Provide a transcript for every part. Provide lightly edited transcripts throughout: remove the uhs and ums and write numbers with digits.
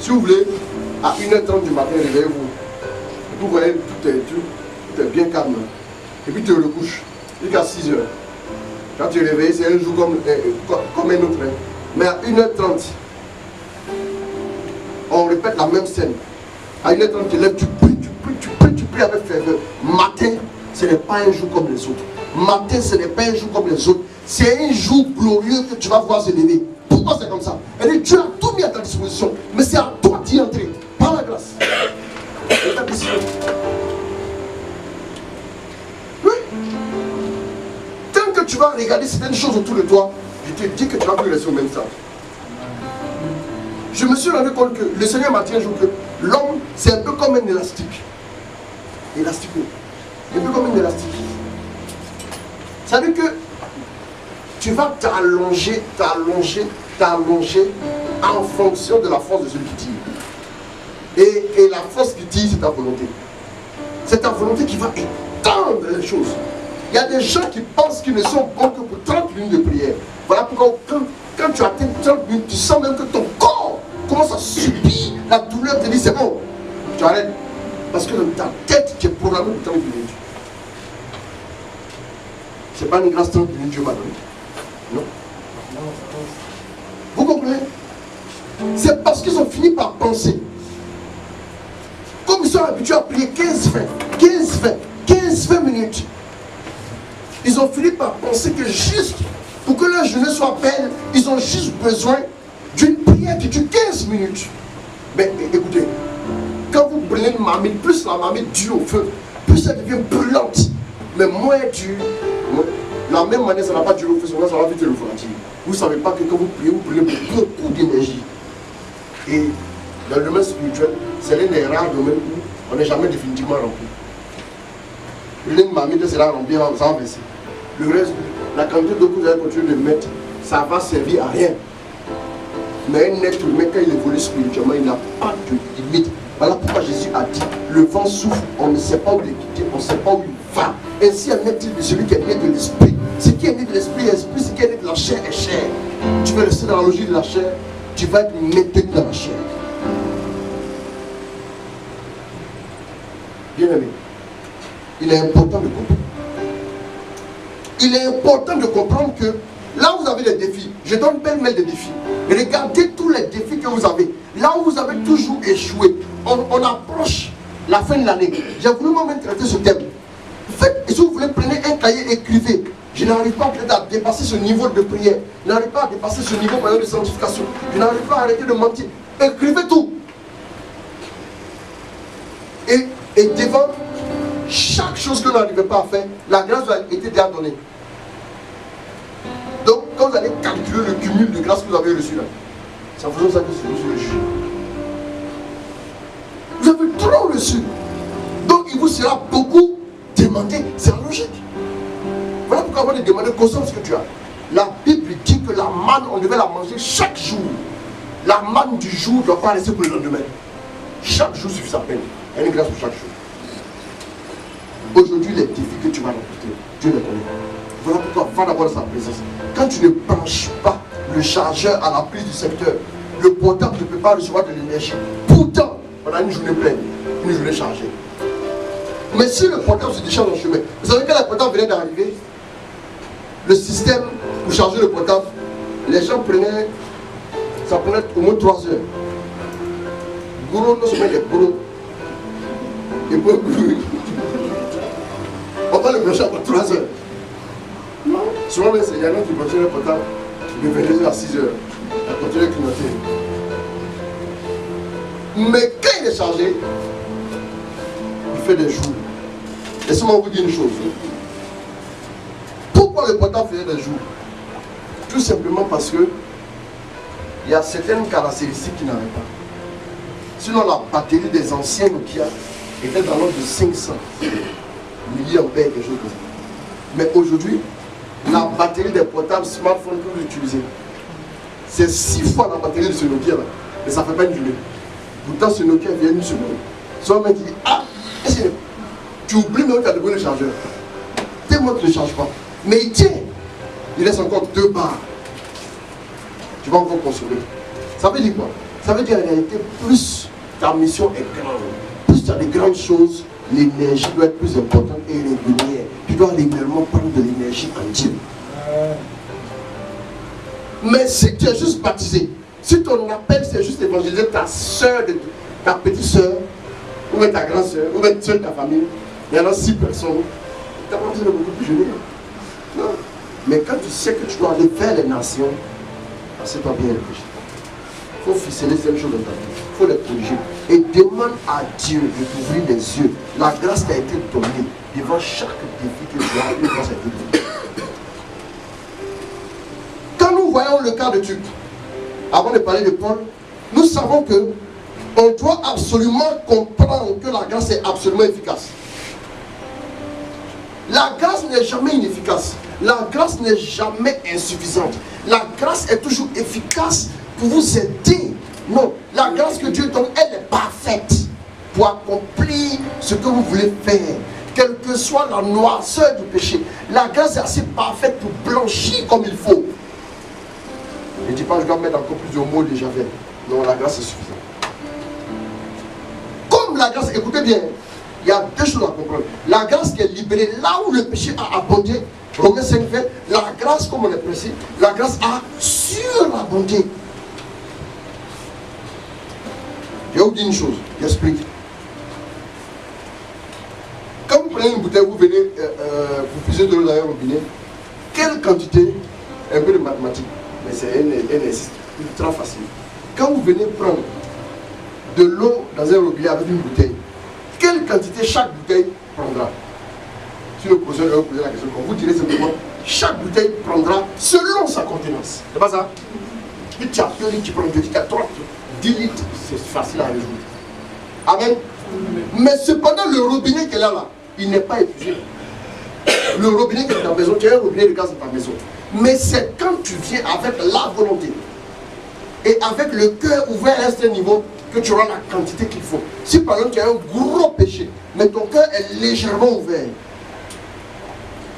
Si vous voulez, à 1h30 du matin, réveillez-vous. Vous voyez, tout est bien calme. Et puis tu te recouches jusqu'à 6h. Quand tu es réveillé, c'est un jour comme un autre. Mais à 1h30, on répète la même scène. À 1h30, tu lèves, tu pries avec ferveur. Matin, ce n'est pas un jour comme les autres. Matin, ce n'est pas un jour comme les autres. C'est un jour glorieux que tu vas voir se lever. Pourquoi c'est comme ça? Elle dit, Dieu a tout mis à ta disposition. Mais c'est à toi d'y entrer. Par la grâce. Oui. Tant que tu vas regarder certaines choses autour de toi, je te dis que tu vas plus rester au même stade. Je me suis rendu compte que le Seigneur m'a dit un jour que l'homme, c'est un peu comme un élastique. Élastico. Un peu comme un élastique. Ça veut dire que tu vas t'allonger en fonction de la force de celui qui tire. Et la force qui tire, c'est ta volonté. C'est ta volonté qui va étendre les choses. Il y a des gens qui pensent qu'ils ne sont bons que pour 30 minutes de prière. Voilà pourquoi quand tu atteins 30 minutes, tu sens même que ton corps commence à subir la douleur, te dit c'est bon. Tu arrêtes. Parce que dans ta tête, tu es programmé pour 30 minutes. Ce n'est pas une grâce 30 minutes Dieu m'a donné. Non. Vous comprenez? C'est parce qu'ils ont fini par penser. Comme ils sont habitués à prier 15-20 minutes. Ils ont fini par penser que juste pour que leur journée soit belle, ils ont juste besoin d'une prière qui dure 15 minutes. Mais écoutez, quand vous prenez une marmite, plus la marmite dure au feu, plus elle devient brûlante. Mais moins dure, la même manière, ça n'a pas duré au feu, ça va vite le refroidir. Vous ne savez pas que quand vous priez, vous prenez beaucoup d'énergie. Et dans le domaine spirituel, c'est l'un des rares domaines où on n'est jamais définitivement rempli. Une marmite sera remplie, ça va baisser. Le reste, la quantité d'eau que vous allez continuer de mettre, ça va servir à rien. Mais un être humain, quand il évolue spirituellement, il n'a pas de limite. Voilà pourquoi Jésus a dit, le vent souffle, on ne sait pas où il est quitté, on ne sait pas où il va. Ainsi en est-il de celui qui est né de l'esprit. Ce qui est né de l'esprit est esprit, ce qui est né de la chair est chair. Tu veux rester dans la logique de la chair, tu vas être maintenu dans la chair. Bien aimé, il est important de comprendre. Il est important de comprendre que là où vous avez des défis, je donne pêle-mêle des défis. Regardez tous les défis que vous avez. Là où vous avez toujours échoué, on approche la fin de l'année. J'ai voulu moi-même traiter ce thème. Faites, et si vous voulez, prenez un cahier, écrivez. Je n'arrive pas peut-être à dépasser ce niveau de prière. Je n'arrive pas à dépasser ce niveau de sanctification. Je n'arrive pas à arrêter de mentir. Écrivez tout. Et devant chaque chose que vous n'arrivez pas à faire, la grâce vous a été déjà donnée. Donc, quand vous allez calculer le cumul de grâce que vous avez reçu là, c'est en faisant ça que c'est vous le juge. Vous avez trop reçu. Donc, il vous sera beaucoup demandé. C'est la logique. Voilà pourquoi on va te demander consomme ce que tu as. La Bible dit que la manne, on devait la manger chaque jour. La manne du jour ne doit pas rester pour le lendemain. Chaque jour suffit sa peine. Il y a une grâce pour chaque jour. Aujourd'hui, les défis que tu vas rencontrer, Dieu les connaît. Voilà pourquoi va d'abord dans sa présence. Quand tu ne branches pas le chargeur à la prise du secteur, le portable ne peut pas recevoir de l'énergie. Pourtant, on a une journée pleine, une journée chargée. Mais si le portable se décharge en chemin, vous savez quand le portable venait d'arriver, le système pour charger le portable, les gens prenaient, ça prenait au moins 3 heures. Gourou, non seulement les gourous, et puis on va le brancher après 3 heures. Non. Souvent, il y en a qui branchent le portable de 22h à 6h. Elle continue à clignoter. Mais quand il est chargé, il fait des jours. Laissez-moi vous dire une chose. Pourquoi le portable faisait des jours? Tout simplement parce que il y a certaines caractéristiques qu'il n'avait pas. Sinon, la batterie des anciens Nokia était dans l'ordre de 500 milliampères, quelque chose comme ça. Mais aujourd'hui, la batterie des portables smartphones que vous utilisez, c'est 6 fois la batterie de ce Nokia là. Mais ça ne fait pas une journée. Pourtant, ce Nokia vient une semaine. Soit mec qui dit, ah, tu oublies même que tu as débrouillé le chargeur. Tellement que tu ne charges pas. Mais il tient. Il laisse encore 2 barres. Tu vas encore consommer. Ça veut dire quoi? Ça veut dire en réalité, plus ta mission est grande, plus tu as des grandes choses, l'énergie doit être plus importante et régulière. Tu dois régulièrement prendre de l'énergie en Dieu. Mais si tu es juste baptisé, si ton appel c'est juste évangéliser ta soeur, ta petite soeur, ou ta grande soeur, ou une soeur de ta famille, il y en a 6 personnes, tu n'as pas besoin de beaucoup plus jeûner. Non. Mais quand tu sais que tu dois aller vers les nations, assieds-toi bien réfléchir. Il faut ficeler ces choses dans ta vie. Il faut les corriger. Et demande à Dieu de t'ouvrir les yeux. La grâce t'a été donnée devant chaque défi que tu as. Une grâce a été donnée. Quand nous voyons le cas de Tuc, avant de parler de Paul, nous savons que on doit absolument comprendre que la grâce est absolument efficace. La grâce n'est jamais inefficace. La grâce n'est jamais insuffisante. La grâce est toujours efficace pour vous aider. Non, la grâce que Dieu donne, elle est parfaite pour accomplir ce que vous voulez faire. Quelle que soit la noirceur du péché, la grâce est assez parfaite pour blanchir comme il faut. Je ne dis pas que je dois mettre encore plus de mots déjà fait. Non, la grâce est suffisante. Comme la grâce, écoutez bien, il y a 2 choses à comprendre. La grâce qui est libérée, là où le péché a abondé, Romains 5 fait, la grâce, comme on est précis, la grâce a surabondé. Je vais vous dire une chose, j'explique. Quand vous prenez une bouteille, vous venez, vous puisez de l'eau dans un robinet, quelle quantité, un peu de mathématiques, mais c'est un exercice ultra facile. Quand vous venez prendre de l'eau dans un robinet avec une bouteille, quelle quantité chaque bouteille prendra? Si le professeur va vous poser la question, vous direz simplement, chaque bouteille prendra selon sa contenance. C'est pas ça? Tu as 2 litres, tu prends 2 litres, tu as 3, 10 litres, c'est facile à résoudre. Amen. Mais cependant, le robinet qui est là, il n'est pas épuisé. Le robinet qui est dans ta maison, tu as un robinet de gaz dans ta maison. Mais c'est quand tu viens avec la volonté et avec le cœur ouvert à un certain niveau que tu auras la quantité qu'il faut. Si par exemple tu as un gros péché, mais ton cœur est légèrement ouvert,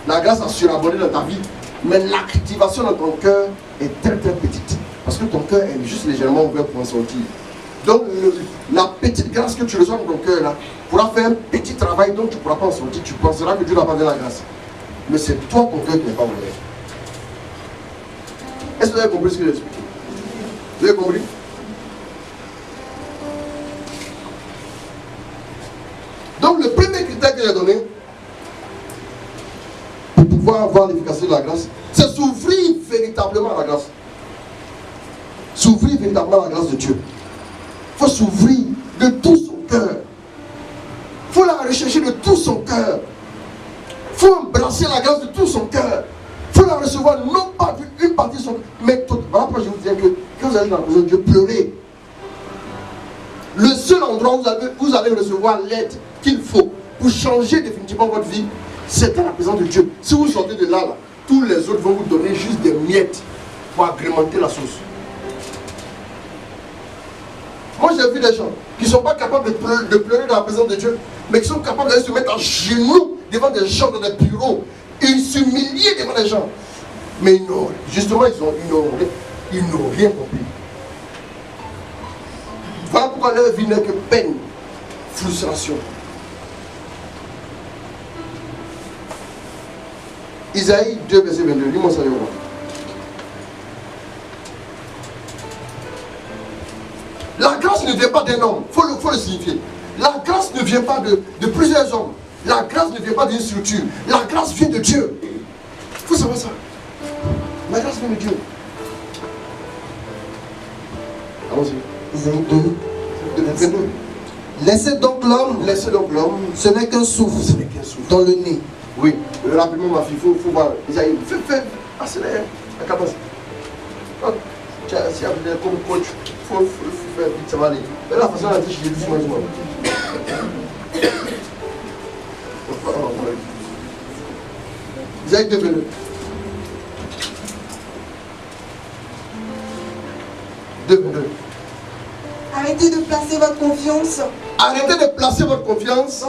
la grâce a surabondé dans ta vie, mais l'activation dans ton cœur est très très petite. Parce que ton cœur est juste légèrement ouvert pour en sortir. Donc la petite grâce que tu reçois dans ton cœur là pourra faire un petit travail dont tu ne pourras pas en sortir. Tu penseras que Dieu n'a pas donné la grâce. Mais c'est toi ton cœur qui n'est pas ouvert. Est-ce que vous avez compris ce que j'ai expliqué? Vous avez compris? Donc le premier critère que j'ai donné pour pouvoir avoir l'efficacité de la grâce, c'est s'ouvrir véritablement à la grâce. S'ouvrir véritablement à la grâce de Dieu. Il faut s'ouvrir de tout son cœur. Il faut la rechercher de tout son cœur. Il faut embrasser la grâce de tout son cœur. Il faut la recevoir non pas une partie de son cœur, mais toute. Voilà pourquoi je vous dis que quand vous allez dans la présence de Dieu, pleurez. Le seul endroit où vous allez recevoir l'aide qu'il faut pour changer définitivement votre vie, c'est dans la présence de Dieu. Si vous sortez de là, tous les autres vont vous donner juste des miettes pour agrémenter la sauce. Moi j'ai vu des gens qui ne sont pas capables de pleurer dans la présence de Dieu, mais qui sont capables d'aller se mettre à genoux devant des gens dans des bureaux et s'humilier devant des gens. Mais non, justement ils n'ont rien compris. Voilà pourquoi leur vie n'est que peine, frustration. Isaïe 2, verset 22, lis-moi ça. La grâce ne vient pas d'un homme, il faut le signifier. La grâce ne vient pas de plusieurs hommes. La grâce ne vient pas d'une structure. La grâce vient de Dieu. Il faut savoir ça. La grâce vient de Dieu. Allons-y. Isaïe 2. Laissez donc l'homme. Ce n'est qu'un souffle. Dans le nez. Oui. Rapidement ma fille, il faut voir. Isaïe, fais. Accélère. La capacité. Si il y a comme coach, il faut faire vite, ça va aller. Mais la façon dont j'ai doucement. Isaïe 2, 22. Arrêtez de placer votre confiance. Arrêtez de placer votre confiance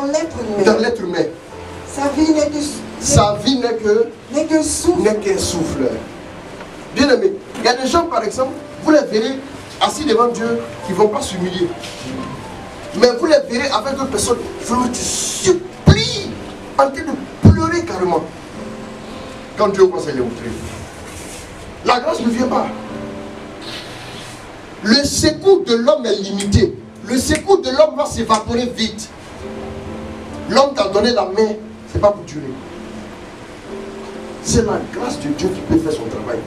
dans l'être humain. Sa vie n'est qu'un souffle. Bien aimé, il y a des gens par exemple, vous les verrez, assis devant Dieu qui ne vont pas s'humilier. Mais vous les verrez avec d'autres personnes, vraiment tu supplies, en train de pleurer carrément. Quand Dieu commence à les montrer. La grâce ne vient pas. Le secours de l'homme est limité. Le secours de l'homme va s'évaporer vite. L'homme t'a donné la main, ce n'est pas pour durer. C'est la grâce de Dieu qui peut faire son travail.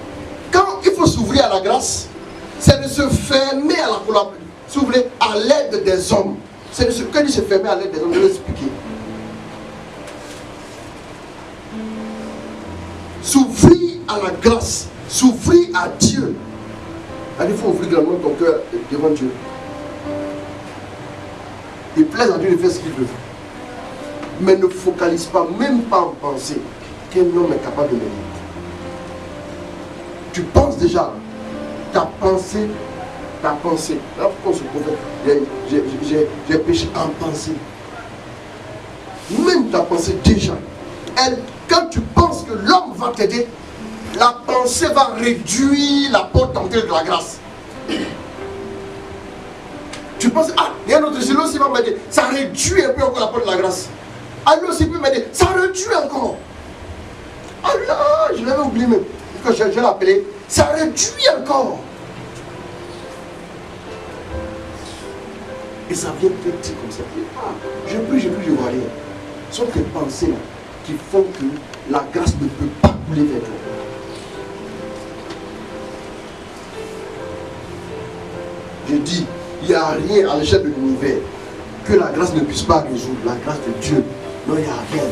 Quand il faut s'ouvrir à la grâce, c'est de se fermer à la collaboration. S'ouvrir à l'aide des hommes. C'est de se, quand il se fermer à l'aide des hommes, je vais l'expliquer. S'ouvrir à la grâce, s'ouvrir à Dieu. Il faut ouvrir grandement ton cœur devant Dieu. Il plaise à Dieu de faire ce qu'il veut. Mais ne focalise pas, même pas en penser, qu'un homme est capable de l'aider. Tu penses déjà, ta pensée. Là, pourquoi ce prophète, j'ai péché en pensée. Même ta pensée déjà. Quand tu penses que l'homme va t'aider, la pensée va réduire la porte d'entrée de la grâce. Tu penses, il y a un autre silo aussi va m'aider. Ça réduit un peu encore la porte de la grâce. Ah, lui aussi peut m'aider. Ça réduit encore. Ah là, je l'avais oublié même. Quand je l'ai appelé, ça réduit encore. Et ça vient petit comme ça. Je prie, je vois rien. Ce sont tes pensées là, qui font que la grâce ne peut pas couler vers toi. Je dis, il n'y a rien à l'échelle de l'univers que la grâce ne puisse pas résoudre. La grâce de Dieu, non, il n'y a rien.